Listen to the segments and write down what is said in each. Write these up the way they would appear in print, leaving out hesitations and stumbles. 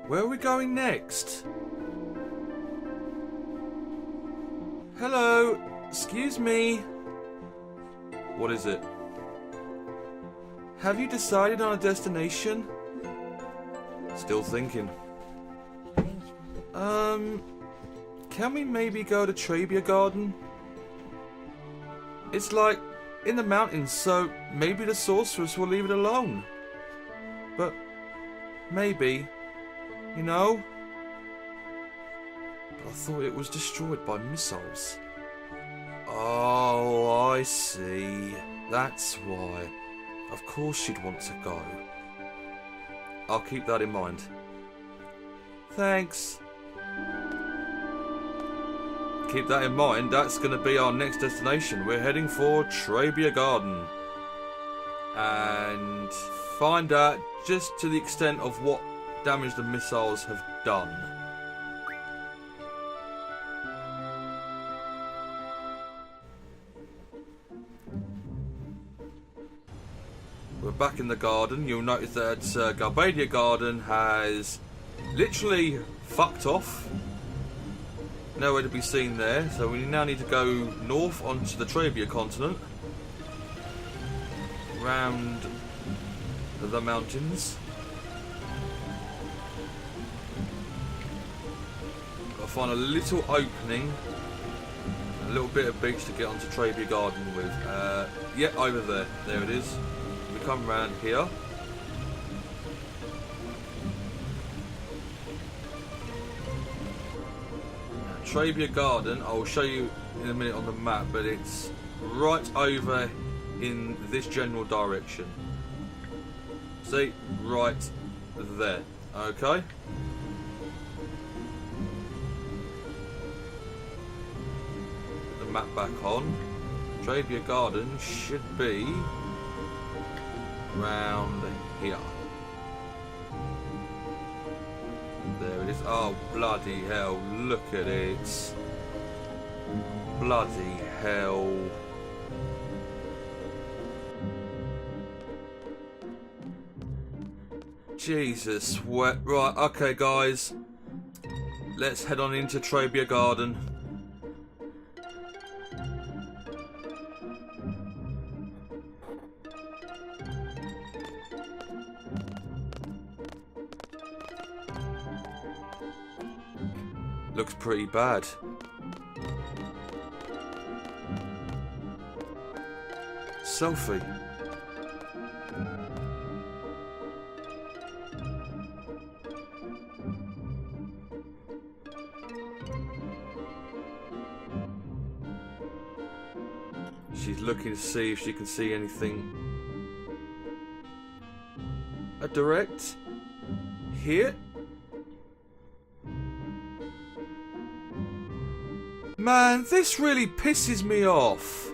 Where are we going next? Hello? Excuse me? What is it? Have you decided on a destination? Still thinking. Can we maybe go to Trabia Garden? It's like in the mountains, so maybe the sorceress will leave it alone. But maybe, you know? But I thought it was destroyed by missiles. Oh, I see. That's why. Of course she'd want to go. I'll keep that in mind. Thanks. Keep that in mind, that's going to be our next destination. We're heading for Trabia Garden. And find out just to the extent of what damage the missiles have done. We're back in the garden. You'll notice that Trabia Garden has literally fucked off. Nowhere to be seen there, so we now need to go north onto the Trabia continent, round the mountains. Gotta find a little opening, a little bit of beach to get onto Trabia Garden with. Yeah, over there. There it is. We come round here. Trabia Garden, I will show you in a minute on the map, but it's right over in this general direction. See? Right there. Okay? Put the map back on. Trabia Garden should be round here. There it is. Oh, bloody hell. Look at it. Bloody hell. Jesus. Right, okay, guys. Let's head on into Trabia Garden. Looks pretty bad. Selphie. She's looking to see if she can see anything. A direct hit? Man, this really pisses me off.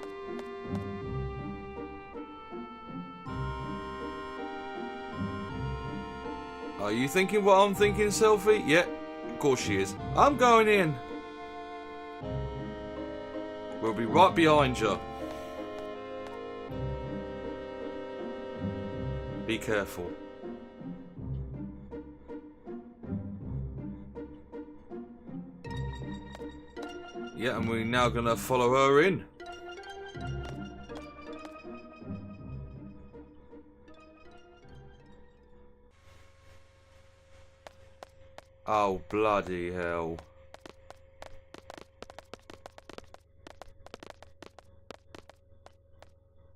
Are you thinking what I'm thinking, Selphie? Yeah, of course she is. I'm going in. We'll be right behind you. Be careful. Yeah, and we're now going to follow her in. Oh, bloody hell.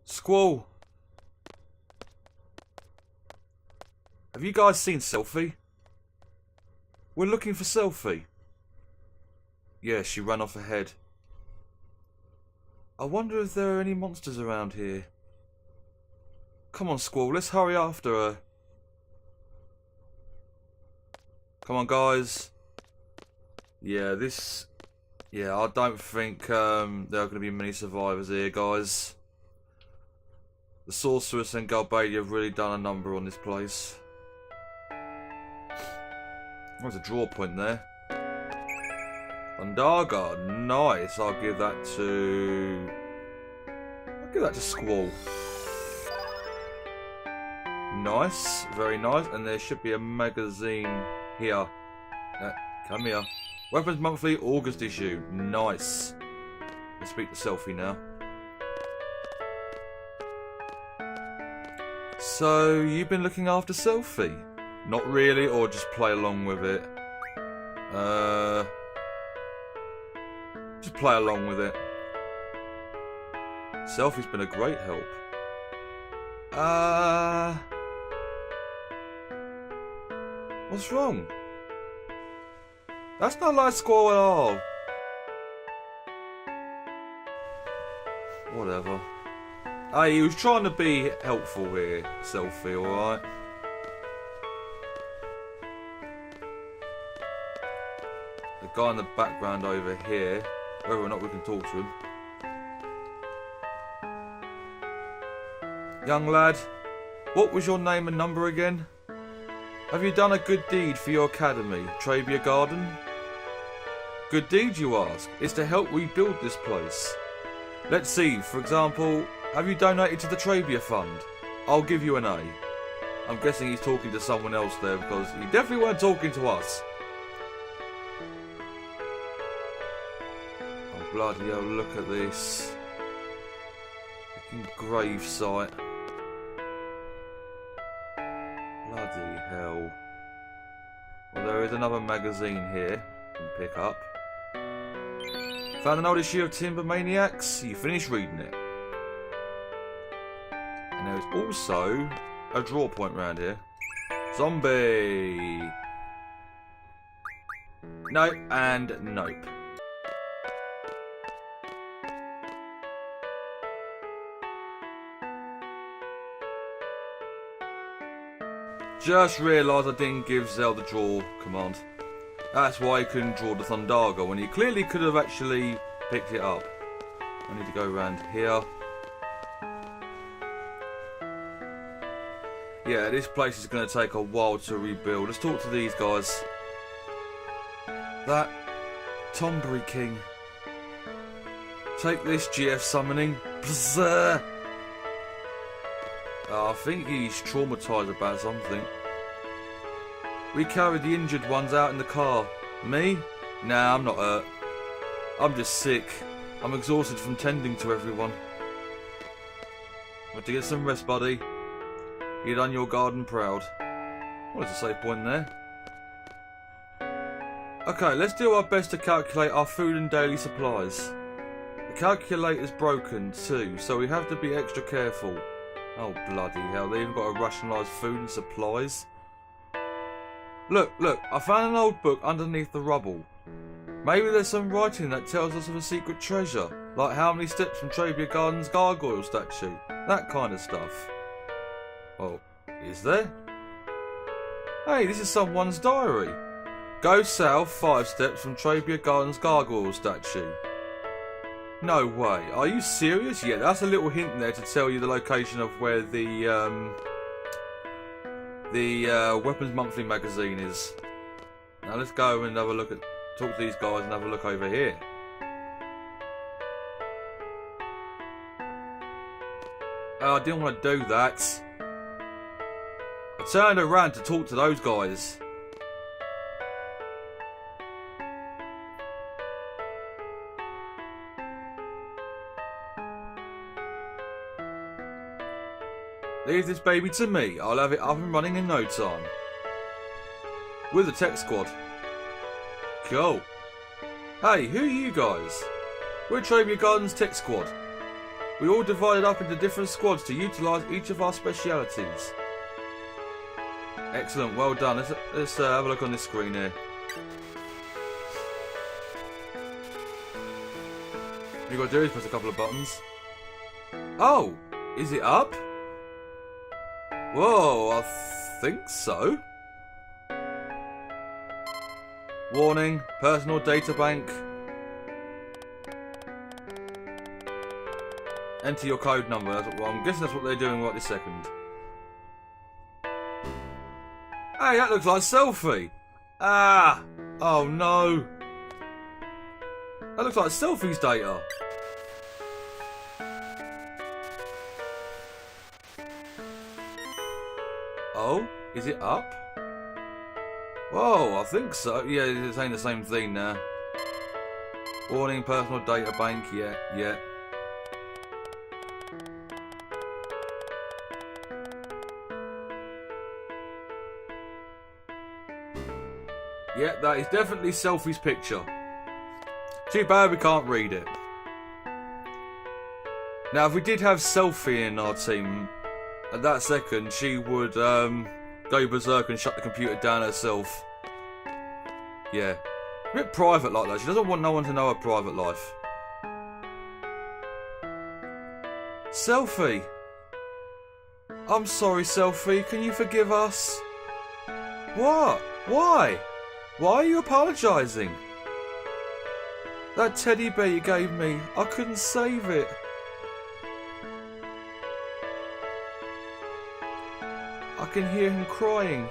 Squall. Have you guys seen Selphie? We're looking for Selphie. Yeah, she ran off ahead. I wonder if there are any monsters around here. Come on, Squall, let's hurry after her. Come on, guys. Yeah, I don't think there are going to be many survivors here, guys. The sorceress and Galbadia have really done a number on this place. There's a draw point there. Andaga, nice. I'll give that to Squall. Nice, very nice. And there should be a magazine Here. Come here. Weapons Monthly, August issue. Nice. Let's speak to Selphie now. So, you've been looking after Selphie? Not really, or just play along with it? Just play along with it. Selphie's been a great help. What's wrong? That's not like squirrel at all. Whatever. Hey, he was trying to be helpful here, Selphie, alright? The guy in the background over here, whether or not we can talk to him. Young lad, what was your name and number again? Have you done a good deed for your academy, Trabia Garden? Good deed, you ask? It's to help rebuild this place. Let's see, for example, have you donated to the Trabia Fund? I'll give you an A. I'm guessing he's talking to someone else there because he definitely weren't talking to us. Oh bloody hell, look at this. Fucking grave site. Bloody hell. Well, there is another magazine here you can pick up. Found an old issue of Timber Maniacs? You finished reading it. And there's also a draw point round here. Zombie! Nope, and nope. Just realised I didn't give Zell the draw command. That's why he couldn't draw the Thundaga when he clearly could have actually picked it up. I need to go around here. Yeah, this place is going to take a while to rebuild. Let's talk to these guys. That Tombury King. Take this, GF summoning. Bzzz. I think he's traumatised about something. We carried the injured ones out in the car. Me? Nah, I'm not hurt. I'm just sick. I'm exhausted from tending to everyone. Want to get some rest, buddy? You done your garden proud. Well, there's a safe point there. Okay, let's do our best to calculate our food and daily supplies. The calculator's broken too, so we have to be extra careful. Oh bloody hell, they even got to rationalise food and supplies. Look, I found an old book underneath the rubble. Maybe there's some writing that tells us of a secret treasure, like how many steps from Trabia Garden's gargoyle statue, that kind of stuff. Oh, is there? Hey, this is someone's diary. Go south 5 steps from Trabia Garden's gargoyle statue. No way, are you serious? Yeah, that's a little hint there to tell you the location of where the Weapons Monthly magazine is. Now let's go and have a look at, talk to these guys and have a look over here. I didn't want to do that. I turned around to talk to those guys. Leave this baby to me. I'll have it up and running in no time. With the tech squad. Cool. Hey, who are you guys? We're Trabia Garden's tech squad. We all divided up into different squads to utilise each of our specialities. Excellent, well done. Let's have a look on this screen here. All you got to do is press a couple of buttons. Oh, is it up? Whoa, I think so. Warning, personal data bank. Enter your code number. Well, I'm guessing that's what they're doing right this second. Hey, that looks like Selphie. Ah! Oh no. That looks like Selphie's data. Oh, is it up? Whoa, I think so. Yeah, it's saying the same thing now. Warning, personal data bank. Yeah, yeah. Yeah, that is definitely Selphie's picture. Too bad we can't read it. Now, if we did have Selphie in our team, at that second, she would go berserk and shut the computer down herself. Yeah. A bit private like that. She doesn't want no one to know her private life. Selphie. I'm sorry, Selphie. Can you forgive us? What? Why? Why are you apologising? That teddy bear you gave me, I couldn't save it. I can hear him crying.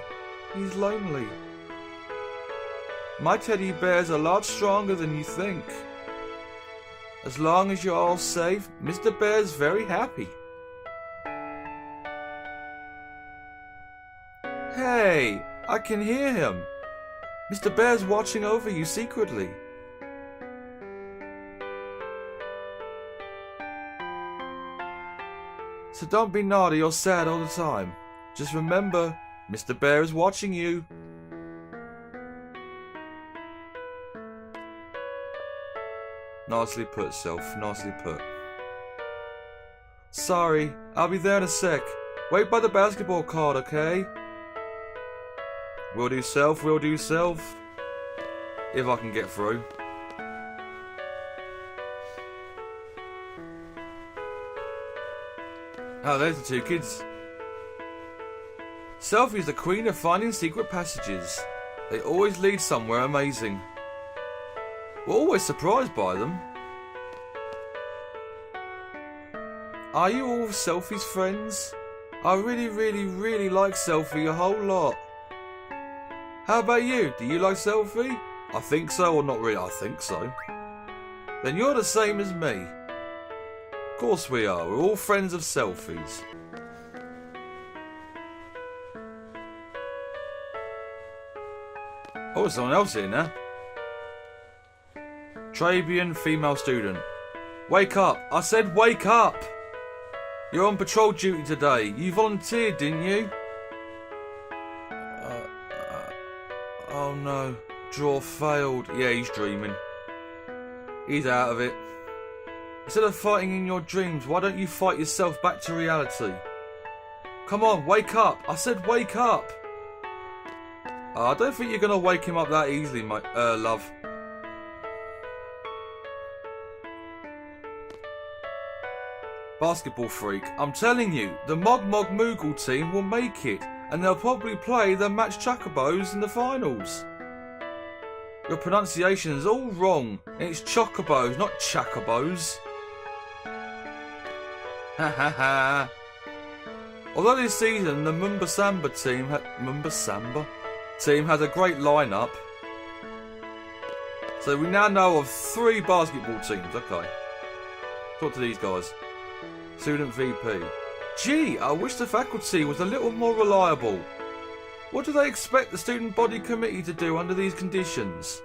He's lonely. My teddy bear's a lot stronger than you think. As long as you're all safe, Mr. Bear's very happy. Hey, I can hear him. Mr. Bear's watching over you secretly. So don't be naughty or sad all the time. Just remember, Mr. Bear is watching you. Nicely put, Self. Nicely put. Sorry, I'll be there in a sec. Wait by the basketball court, okay? We'll do Self, we'll do Self. If I can get through. Oh, there's the two kids. Selphie's the queen of finding secret passages. They always lead somewhere amazing. We're always surprised by them. Are you all Selphie's friends? I really like Selphie a whole lot. How about you? Do you like Selphie? I think so, or not really, I think so. Then you're the same as me. Of course we are, we're all friends of Selphie's. Oh, there's someone else here now. Trabian female student. Wake up! I said wake up! You're on patrol duty today. You volunteered, didn't you? Oh no. Draw failed. Yeah, he's dreaming. He's out of it. Instead of fighting in your dreams, why don't you fight yourself back to reality? Come on, wake up! I said wake up! I don't think you're gonna wake him up that easily, mate. Love. Basketball freak, I'm telling you, the Mog Mog Moogle team will make it, and they'll probably play the match Chocobos in the finals. Your pronunciation is all wrong, and it's Chocobos, not Chocobos. Ha ha ha. Although this season the Mumba Samba team has a great lineup, so we now know of 3 basketball teams. Okay, talk to these guys. Student VP. Gee, I wish the faculty was a little more reliable. What do they expect the student body committee to do under these conditions?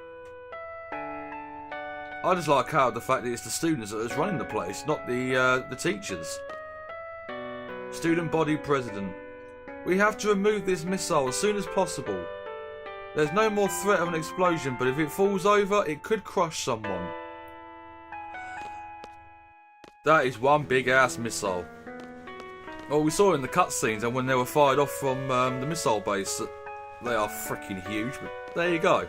I just like how the fact that it's the students that is running the place, not the teachers. Student body president. We have to remove this missile as soon as possible. There's no more threat of an explosion, but if it falls over, it could crush someone. That is one big ass missile. Well, we saw in the cutscenes and when they were fired off from the missile base, they are freaking huge, but there you go.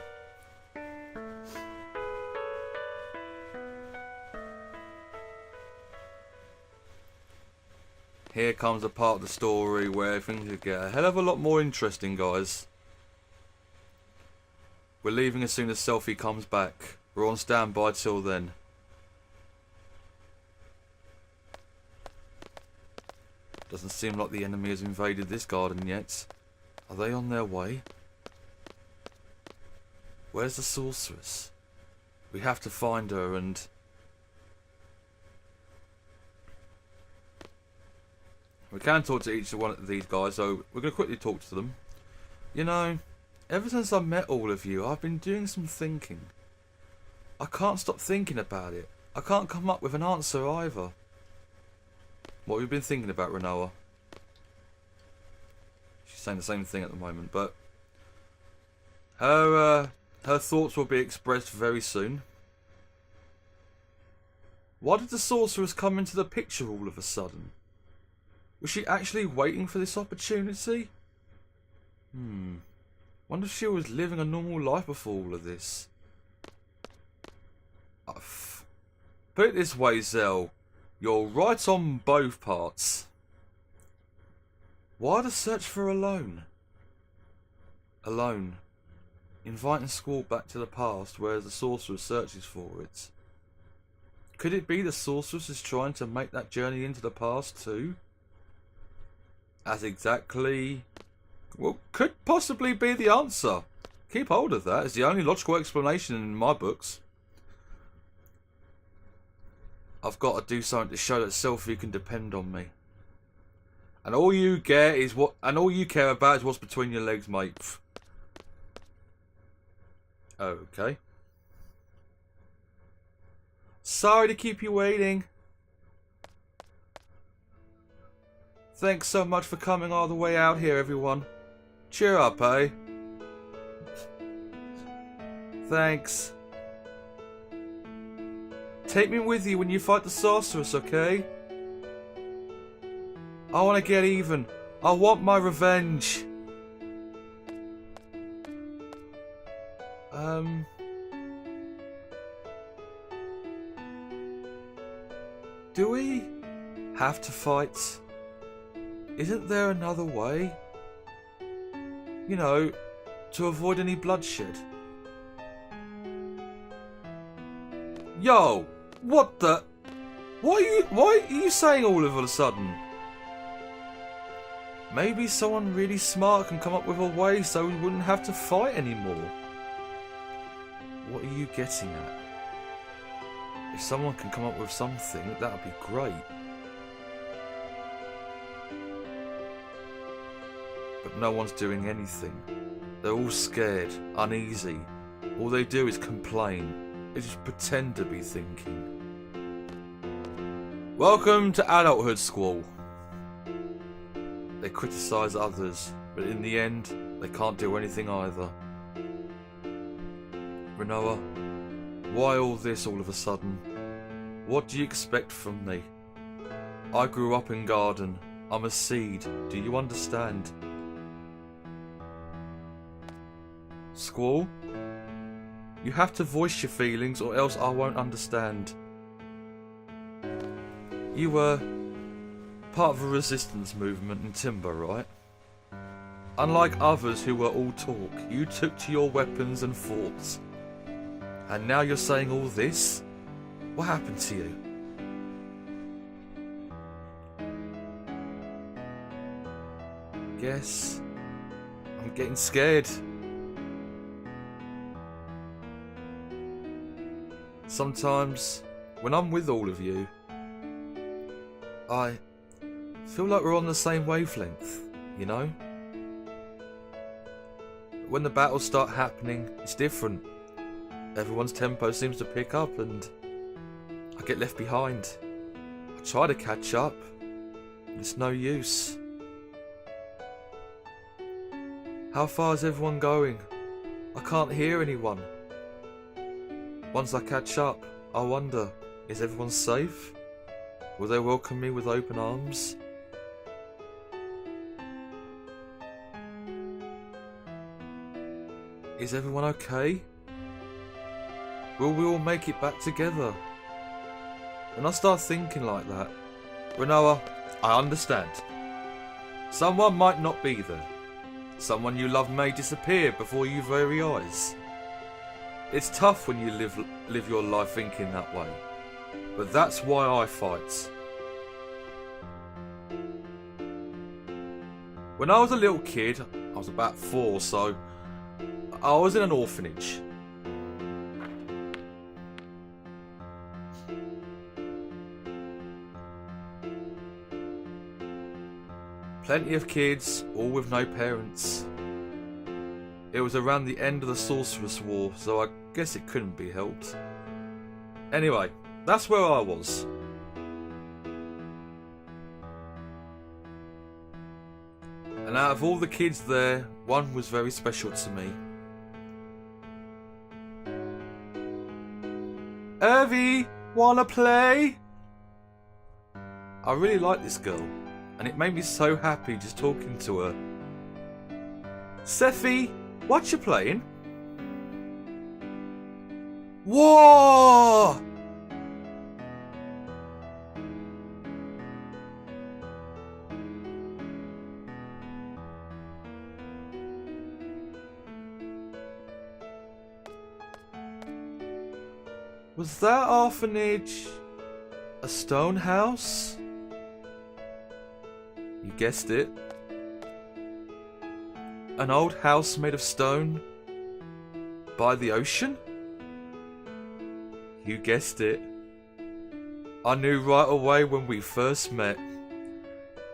Here comes the part of the story where things get a hell of a lot more interesting, guys. We're leaving as soon as Selphie comes back. We're on standby till then. Doesn't seem like the enemy has invaded this garden yet. Are they on their way? Where's the sorceress? We have to find her and... We can talk to each one of these guys, so we're going to quickly talk to them. You know, Ever since I met all of you, I've been doing some thinking. I can't stop thinking about it. I can't come up with an answer either. What have you been thinking about, Renoa? She's saying the same thing at the moment, but her thoughts will be expressed very soon. Why did the sorceress come into the picture all of a sudden? Was she actually waiting for this opportunity? Wonder if she was living a normal life before all of this. Put it this way, Zell. You're right on both parts. Why the search for alone? Alone. Inviting Squall back to the past, whereas the sorceress searches for it. Could it be the sorceress is trying to make that journey into the past too? As exactly... well, could possibly be the answer. Keep hold of that. It's the only logical explanation in my books. I've got to do something to show that Selphie can depend on me. And all you get is what, and all you care about is what's between your legs, mate. Okay. Sorry to keep you waiting. Thanks so much for coming all the way out here, everyone. Cheer up, eh? Thanks. Take me with you when you fight the sorceress, okay? I want to get even. I want my revenge. Do we have to fight? Isn't there another way? You know, to avoid any bloodshed. Yo, what the? Why are you saying all of a sudden? Maybe someone really smart can come up with a way so we wouldn't have to fight anymore. What are you getting at? If someone can come up with something, that would be great. But no one's doing anything. They're all scared, uneasy. All they do is complain. They just pretend to be thinking. Welcome to adulthood, Squall. They criticise others, but in the end, they can't do anything either. Renoa, why all this all of a sudden? What do you expect from me? I grew up in Garden. I'm a seed. Do you understand? Squall, you have to voice your feelings or else I won't understand. You were part of the resistance movement in Timber, right? Unlike others who were all talk, you took to your weapons and fought. And now you're saying all this? What happened to you? Guess I'm getting scared. Sometimes, when I'm with all of you, I feel like we're on the same wavelength, you know? When the battles start happening, it's different. Everyone's tempo seems to pick up and I get left behind. I try to catch up, but it's no use. How far is everyone going? I can't hear anyone. Once I catch up, I wonder, is everyone safe? Will they welcome me with open arms? Is everyone okay? Will we all make it back together? When I start thinking like that, Renoa, I understand. Someone might not be there. Someone you love may disappear before your very eyes. It's tough when you live your life thinking that way. But that's why I fight. When I was a little kid, I was about 4, so I was in an orphanage. Plenty of kids, all with no parents. It was around the end of the Sorceress War, so I guess it couldn't be helped. Anyway, that's where I was. And out of all the kids there, one was very special to me. Irvie, wanna play? I really like this girl, and it made me so happy just talking to her. Selphie, what you playing? Whoa! Was that orphanage a stone house? You guessed it. An old house made of stone by the ocean? You guessed it. I knew right away when we first met.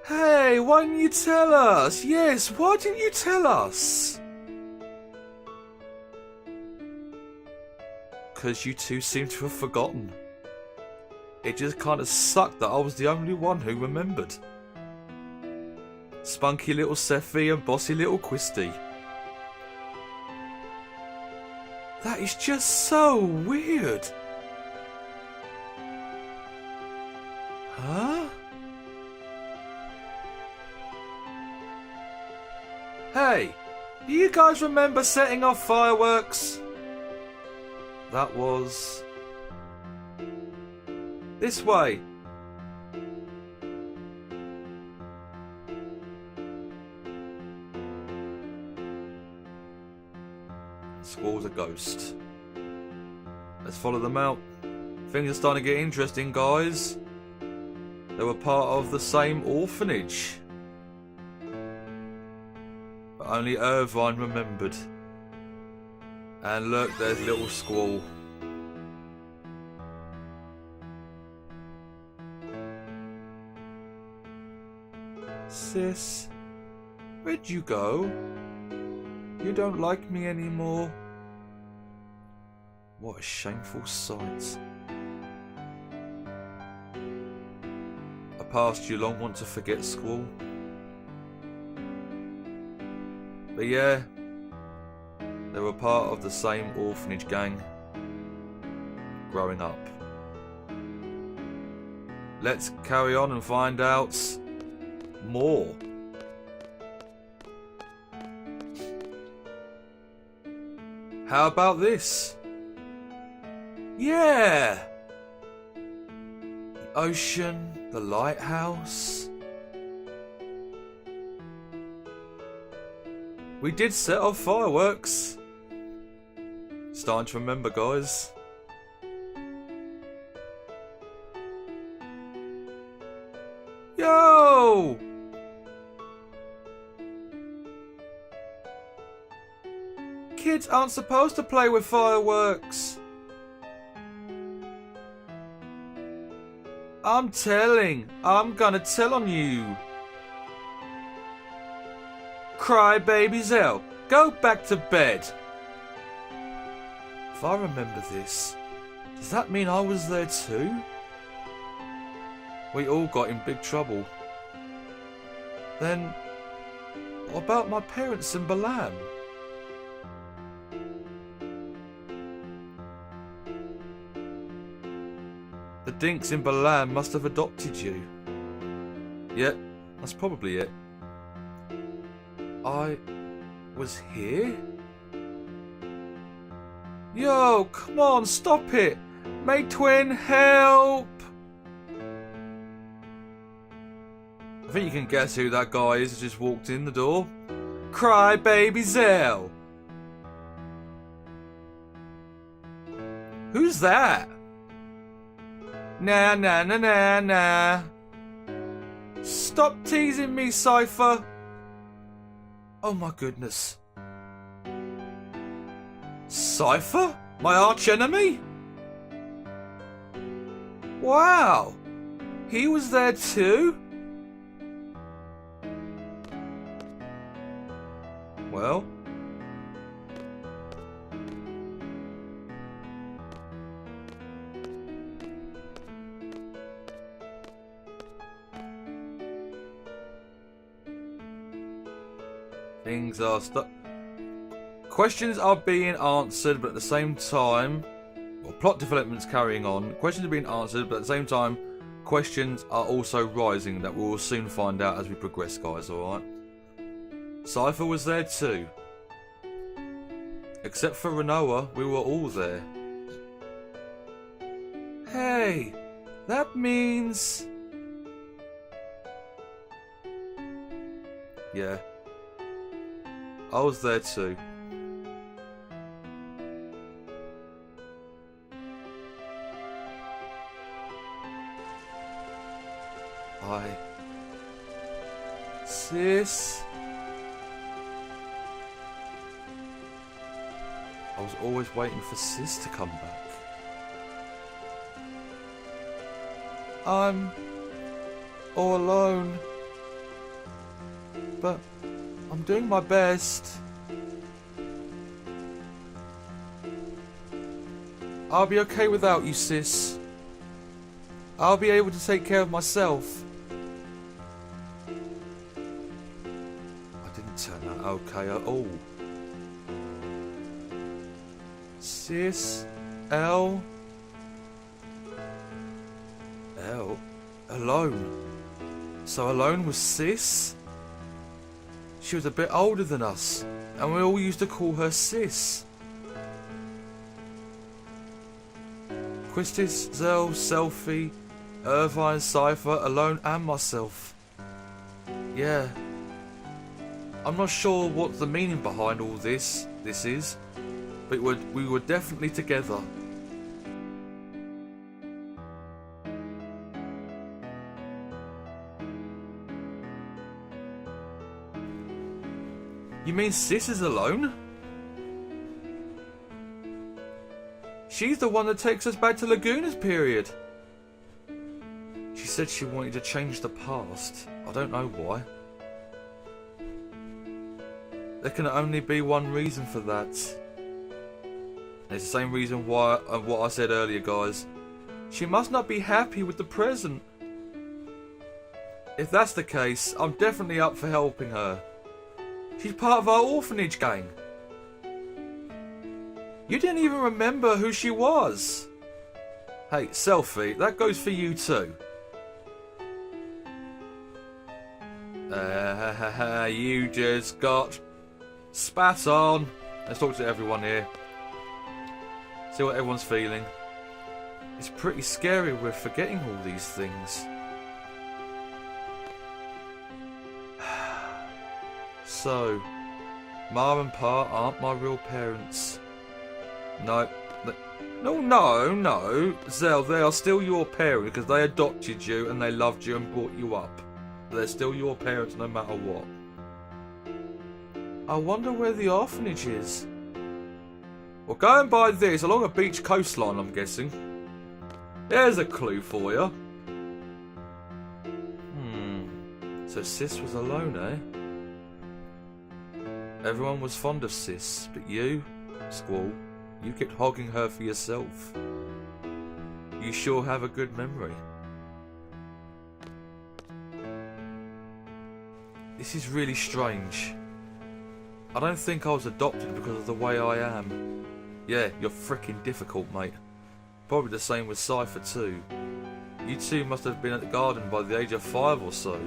Hey, why didn't you tell us? Yes, why didn't you tell us? Because you two seem to have forgotten. It just kind of sucked that I was the only one who remembered. Spunky little Selphie and bossy little Quisty. That is just so weird. Huh? Hey, do you guys remember setting off fireworks? That was... this way. Squall's a ghost. Let's follow them out. Things are starting to get interesting, guys. They were part of the same orphanage. But only Irvine remembered. And look, there's little Squall. Sis, where'd you go? You don't like me anymore. What a shameful sight. A past you long want to forget, Squall. But yeah, they were part of the same orphanage gang growing up. Let's carry on and find out more. How about this? Yeah! The ocean, the lighthouse. We did set off fireworks. Starting to remember, guys. Yo! Kids aren't supposed to play with fireworks. I'm gonna tell on you. Cry baby Zell, go back to bed. If I remember this, does that mean I was there too? We all got in big trouble. Then, what about my parents in Balam? The dinks in Balam must have adopted you. Yep, that's probably it. I was here? Yo, come on, stop it! Mate twin, help! I think you can guess who that guy is who just walked in the door. Cry baby Zell! Who's that? Nah, nah, nah, nah, nah. Stop teasing me, Cypher. Oh my goodness. Cypher? My arch enemy? Wow. He was there too? Well, Things are stuck. Questions are being answered, but at the same time, well, plot development's carrying on. Questions are being answered, but at the same time, questions are also rising. That we will soon find out as we progress, guys. All right. Cypher was there too. Except for Renoa, we were all there. Hey, that means... Yeah. I was there too. Sis... I was always waiting for Sis to come back. I'm all alone. But I'm doing my best. I'll be okay without you, Sis. I'll be able to take care of myself. I didn't turn out okay at all. Sis, L, alone. So alone was Sis? She was a bit older than us, and we all used to call her Sis. Quistis, Zell, Selphie, Irvine, Cypher, Alone, and myself. Yeah. I'm not sure what the meaning behind all this is, but we were definitely together. You mean Sis is alone? She's the one that takes us back to Laguna's period. She said she wanted to change the past. I don't know why. There can only be one reason for that. And it's the same reason why what I said earlier, guys. She must not be happy with the present. If that's the case, I'm definitely up for helping her. She's part of our orphanage gang. You didn't even remember who she was. Hey, Selphie, that goes for you too. You just got spat on. Let's talk to everyone here. See what everyone's feeling. It's pretty scary we're forgetting all these things. So, Ma and Pa aren't my real parents. No. No. Zell, they are still your parents because they adopted you and they loved you and brought you up. They're still your parents no matter what. I wonder where the orphanage is. Well, go and buy this along a beach coastline, I'm guessing. There's a clue for you. So Sis was alone, eh? Everyone was fond of Sis, but you, Squall, you kept hogging her for yourself. You sure have a good memory. This is really strange. I don't think I was adopted because of the way I am. Yeah, you're fricking difficult, mate. Probably the same with Cypher too. You two must have been at the garden by the age of 5 or so.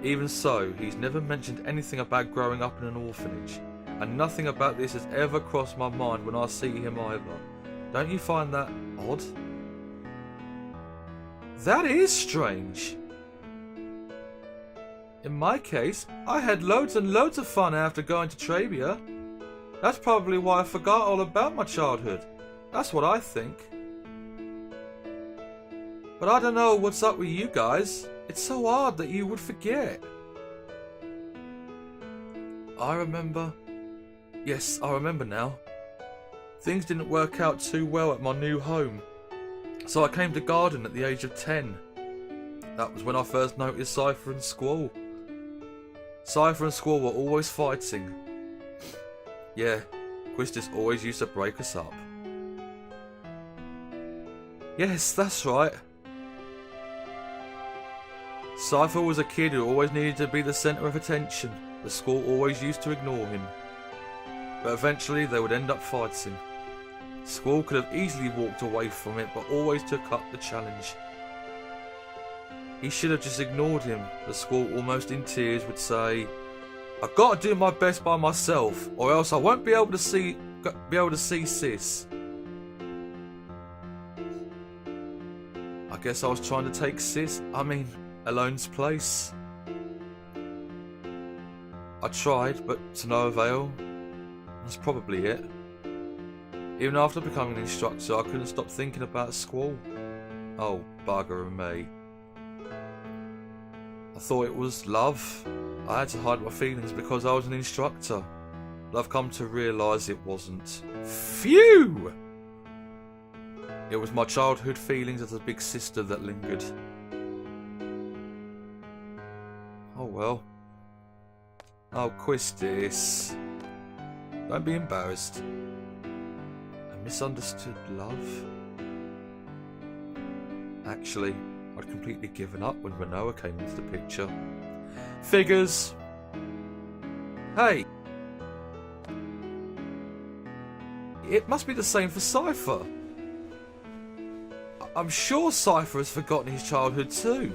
Even so, he's never mentioned anything about growing up in an orphanage, and nothing about this has ever crossed my mind when I see him either. Don't you find that odd? That is strange. In my case, I had loads and loads of fun after going to Trabia. That's probably why I forgot all about my childhood. That's what I think. But I don't know what's up with you guys. It's so odd that you would forget. I remember. Yes, I remember now. Things didn't work out too well at my new home. So I came to Garden at the age of 10. That was when I first noticed Cypher and Squall. Cypher and Squall were always fighting. Yeah, Quistis always used to break us up. Yes, that's right. Cypher was a kid who always needed to be the centre of attention. The school always used to ignore him. But eventually they would end up fighting. Squall could have easily walked away from it, but always took up the challenge. He should have just ignored him. The Squall, almost in tears, would say, "I've got to do my best by myself, or else I won't be able to see Sis." I guess I was trying to take Alone's place. I tried, but to no avail. That's probably it. Even after becoming an instructor, I couldn't stop thinking about Squall. Oh, bugger me. I thought it was love. I had to hide my feelings because I was an instructor. But I've come to realise it wasn't. Phew! It was my childhood feelings as a big sister that lingered. Oh well. I'll quiz this. Don't be embarrassed. A misunderstood love? Actually, I'd completely given up when Renoa came into the picture. Figures. Hey. It must be the same for Cypher. I'm sure Cypher has forgotten his childhood too.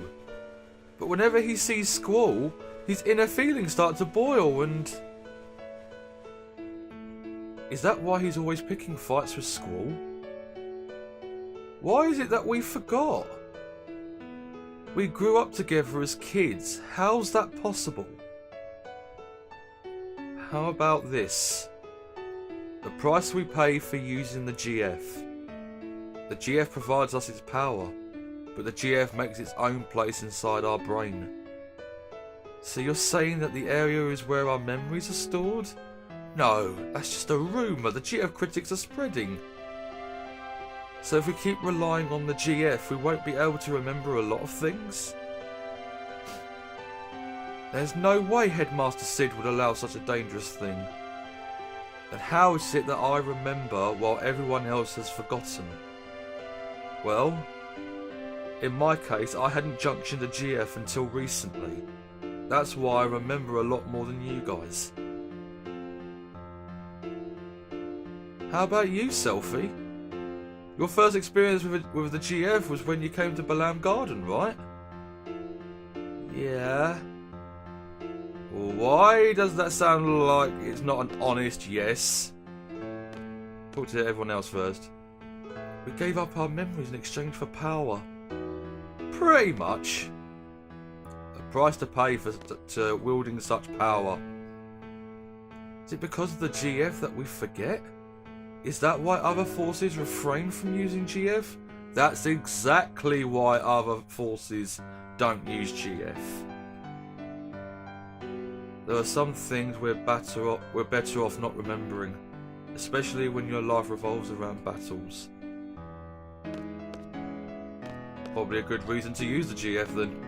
But whenever he sees Squall, his inner feelings start to boil and... Is that why he's always picking fights with Squall? Why is it that we forgot? We grew up together as kids. How's that possible? How about this? The price we pay for using the GF. The GF provides us its power, but the GF makes its own place inside our brain. So you're saying that the area is where our memories are stored? No, that's just a rumour the GF critics are spreading. So if we keep relying on the GF, we won't be able to remember a lot of things? There's no way Headmaster Sid would allow such a dangerous thing. And how is it that I remember while everyone else has forgotten? Well, in my case, I hadn't junctioned the GF until recently. That's why I remember a lot more than you guys. How about you, Selphie? Your first experience with the GF was when you came to Trabia Garden, right? Yeah. Why does that sound like it's not an honest yes? Talk to everyone else first. We gave up our memories in exchange for power. Pretty much. A price to pay for wielding such power. Is it because of the GF that we forget? Is that why other forces refrain from using GF? That's exactly why other forces don't use GF. There are some things we're better off not remembering, especially when your life revolves around battles. Probably a good reason to use the GF then.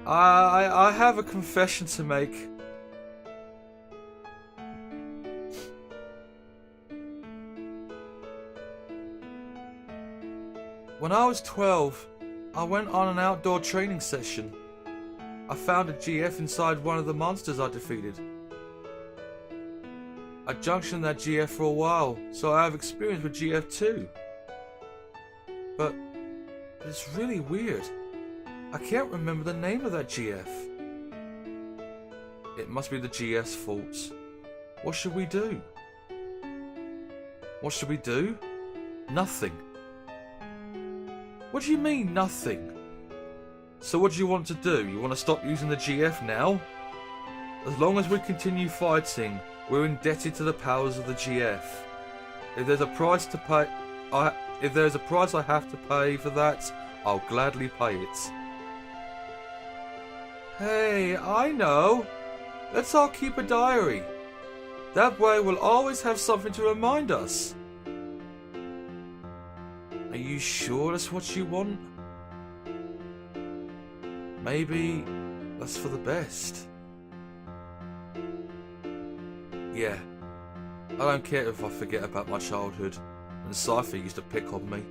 I have a confession to make. When I was 12, I went on an outdoor training session. I found a GF inside one of the monsters I defeated. I junctioned that GF for a while, so I have experience with GF too. But it's really weird. I can't remember the name of that GF. It must be the GF's fault. What should we do? What should we do? Nothing. What do you mean, nothing? So what do you want to do? You want to stop using the GF now? As long as we continue fighting, we're indebted to the powers of the GF. If there's a price to pay, if there's a price I have to pay for that, I'll gladly pay it. Hey, I know. Let's all keep a diary. That way we'll always have something to remind us. Are you sure that's what you want? Maybe that's for the best. Yeah, I don't care if I forget about my childhood and Selphie used to pick on me.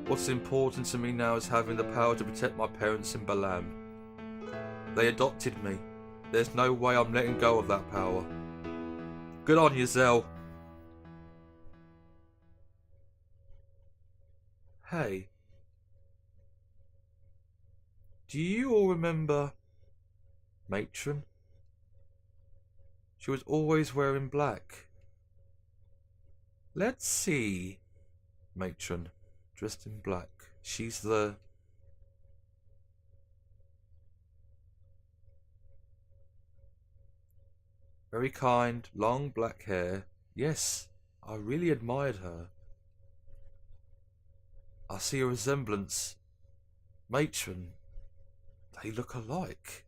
What's important to me now is having the power to protect my parents in Balam. They adopted me. There's no way I'm letting go of that power. Good on you, Zell. Hey. Do you all remember Matron? She was always wearing black. Let's see. Matron, dressed in black. She's the... Very kind, long black hair. Yes, I really admired her. I see a resemblance. Matron, they look alike.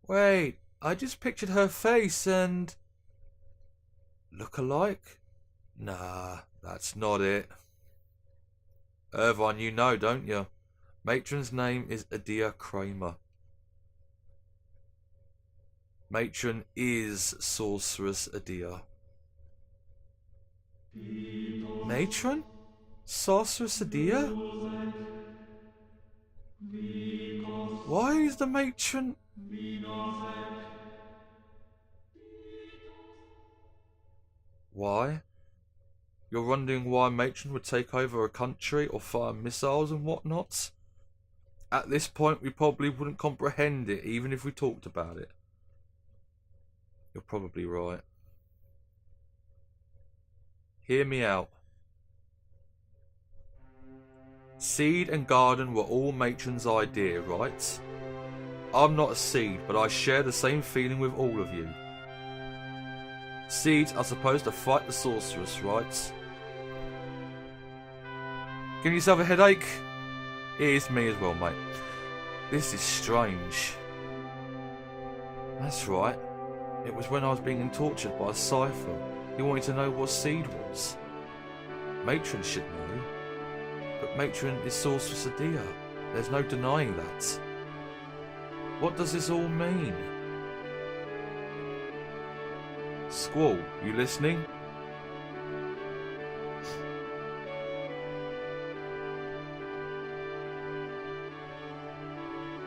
Wait, I just pictured her face and... Look alike? Nah, that's not it. Irvine, you know, don't you? Matron's name is Adia Kramer. Matron is Sorceress Adia. Matron? Sorceress Adia? Why is the matron... Why? You're wondering why Matron would take over a country or fire missiles and whatnot? At this point, we probably wouldn't comprehend it, even if we talked about it. You're probably right. Hear me out. Seed and garden were all Matron's idea, right? I'm not a seed, but I share the same feeling with all of you. Seeds are supposed to fight the sorceress, right? Give yourself a headache? It is me as well, mate. This is strange. That's right. It was when I was being tortured by a cipher. He wanted to know what seed was. Matron should know. But Matron is Sorceress Adia. There's no denying that. What does this all mean? Squall, you listening?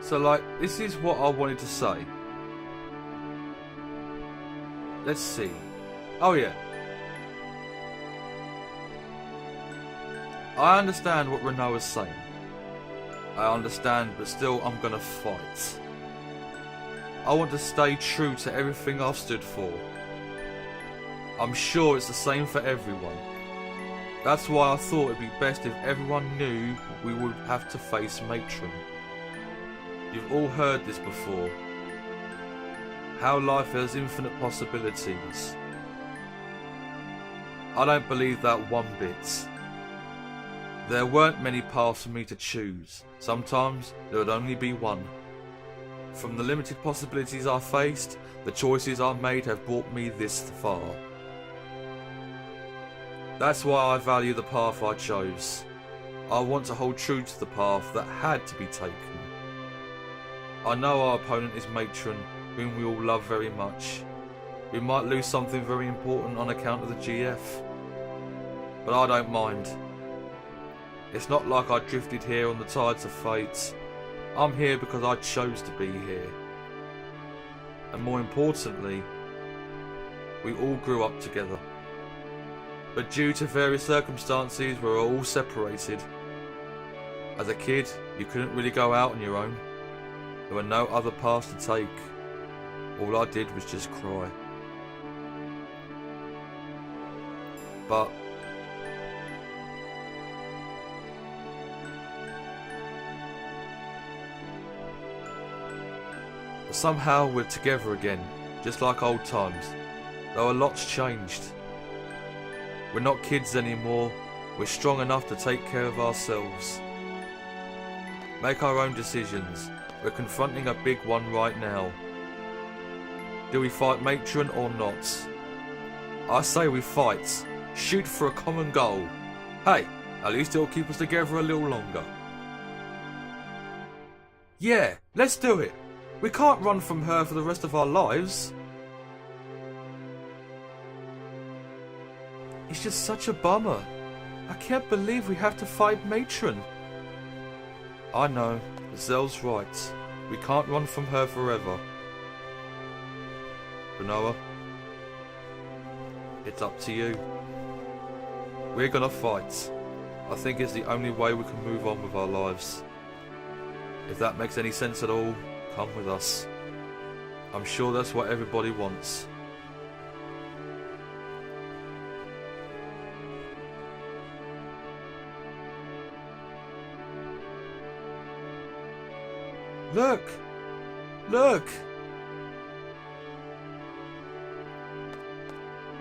So, like, this is what I wanted to say. Let's see. Oh, yeah. I understand what Renault is saying. I understand, but still, I'm gonna fight. I want to stay true to everything I've stood for. I'm sure it's the same for everyone. That's why I thought it'd be best if everyone knew we would have to face Matron. You've all heard this before. How life has infinite possibilities. I don't believe that one bit. There weren't many paths for me to choose. Sometimes there would only be one. From the limited possibilities I faced, the choices I made have brought me this far. That's why I value the path I chose. I want to hold true to the path that had to be taken. I know our opponent is Matron, whom we all love very much. We might lose something very important on account of the GF. But I don't mind. It's not like I drifted here on the tides of fate. I'm here because I chose to be here. And more importantly, we all grew up together. But due to various circumstances, we were all separated. As a kid, you couldn't really go out on your own. There were no other paths to take. All I did was just cry. But somehow we're together again, just like old times, though a lot's changed. We're not kids anymore, we're strong enough to take care of ourselves. Make our own decisions. We're confronting a big one right now. Do we fight Matron or not? I say we fight. Shoot for a common goal. Hey, at least it'll keep us together a little longer. Yeah, let's do it. We can't run from her for the rest of our lives. It's just such a bummer. I can't believe we have to fight Matron. I know, Zell's right. We can't run from her forever. Renoa, it's up to you. We're gonna fight. I think it's the only way we can move on with our lives. If that makes any sense at all, come with us. I'm sure that's what everybody wants. Look! Look!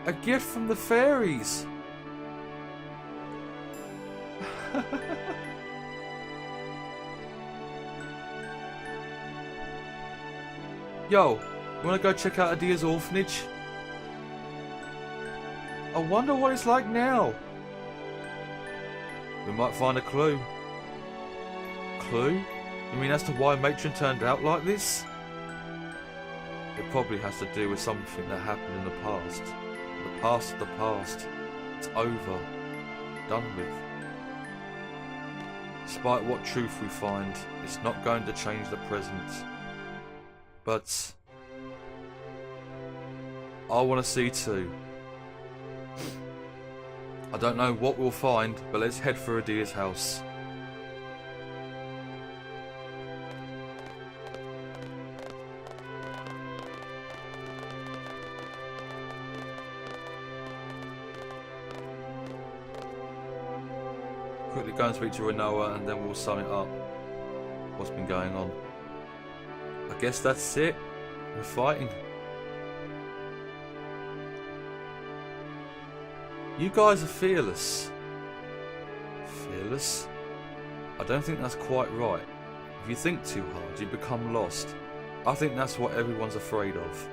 A gift from the fairies! Yo, you wanna go check out Adia's orphanage? I wonder what it's like now. We might find a clue. Clue? You mean as to why Matron turned out like this? It probably has to do with something that happened in the past. The past of the past. It's over. Done with. Despite what truth we find, it's not going to change the present. But I want to see too. I don't know what we'll find, but let's head for Adia's house. Quickly go and speak to Renoa and then we'll sum it up. What's been going on? I guess that's it. We're fighting. You guys are fearless. Fearless? I don't think that's quite right. If you think too hard, you become lost. I think that's what everyone's afraid of.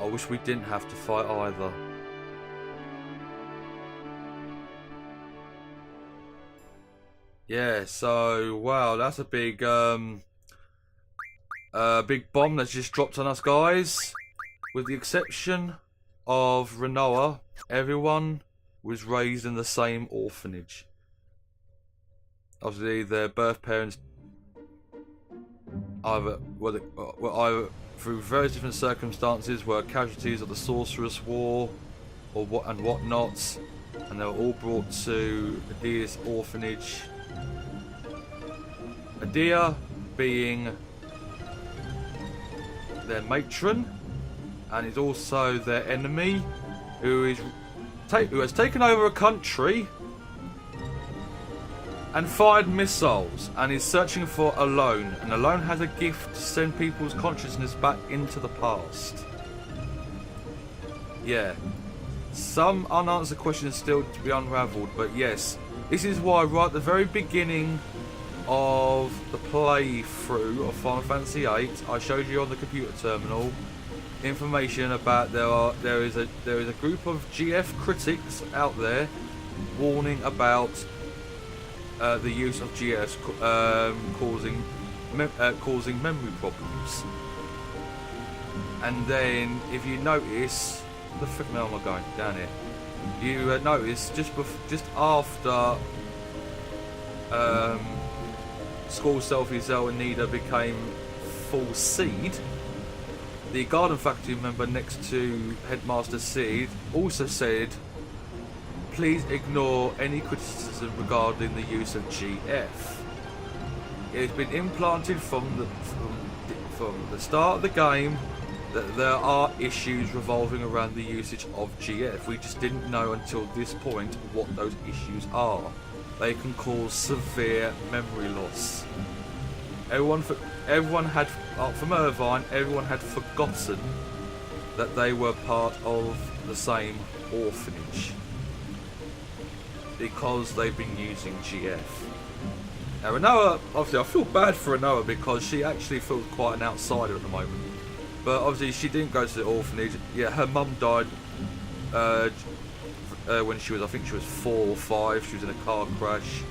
I wish we didn't have to fight either. Yeah, so wow, that's a big big bomb that's just dropped on us, guys. With the exception of Renoa, everyone was raised in the same orphanage. Obviously, their birth parents either through various different circumstances were casualties of the Sorceress War or whatnot, and they were all brought to Adia's orphanage. Adia being their matron, and is also their enemy, who has taken over a country and fired missiles, and is searching for Alone. And Alone has a gift to send people's consciousness back into the past. Yeah, some unanswered questions still to be unravelled, but yes, this is why right at the very beginning of the playthrough of Final Fantasy VIII, I showed you on the computer terminal information about there is a group of GF critics out there warning about the use of GFs causing memory problems. And then, if you notice, the frick hell am I going down here? You notice just after School Selphie, Zell and Nida became full seed, the garden faculty member next to Headmaster Seed also said, please ignore any criticism regarding the use of GF. It has been implanted from the start of the game that there are issues revolving around the usage of GF. We just didn't know until this point what those issues are. They can cause severe memory loss. Everyone had, from Irvine, everyone had forgotten that they were part of the same orphanage because they've been using GF. Now Renoa, obviously I feel bad for Renoa because she actually feels quite an outsider at the moment. But obviously she didn't go to the orphanage. Yeah, her mum died when she was, I think she was 4 or 5. She was in a car crash,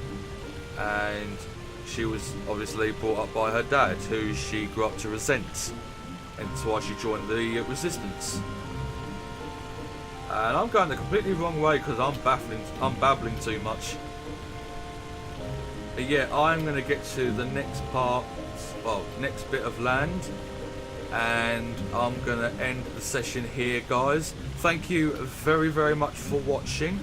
and she was obviously brought up by her dad, who she grew up to resent, and that's why she joined the resistance. And I'm going the completely wrong way because I'm babbling too much. But yeah, I'm going to get to the next part, well, next bit of land, and I'm going to end the session here, guys. Thank you very, very much for watching.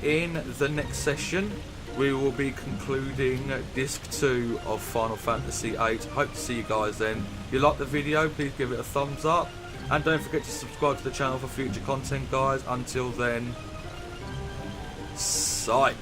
In the next session, we will be concluding Disc 2 of Final Fantasy VIII. Hope to see you guys then. If you like the video, please give it a thumbs up. And don't forget to subscribe to the channel for future content, guys. Until then, psych.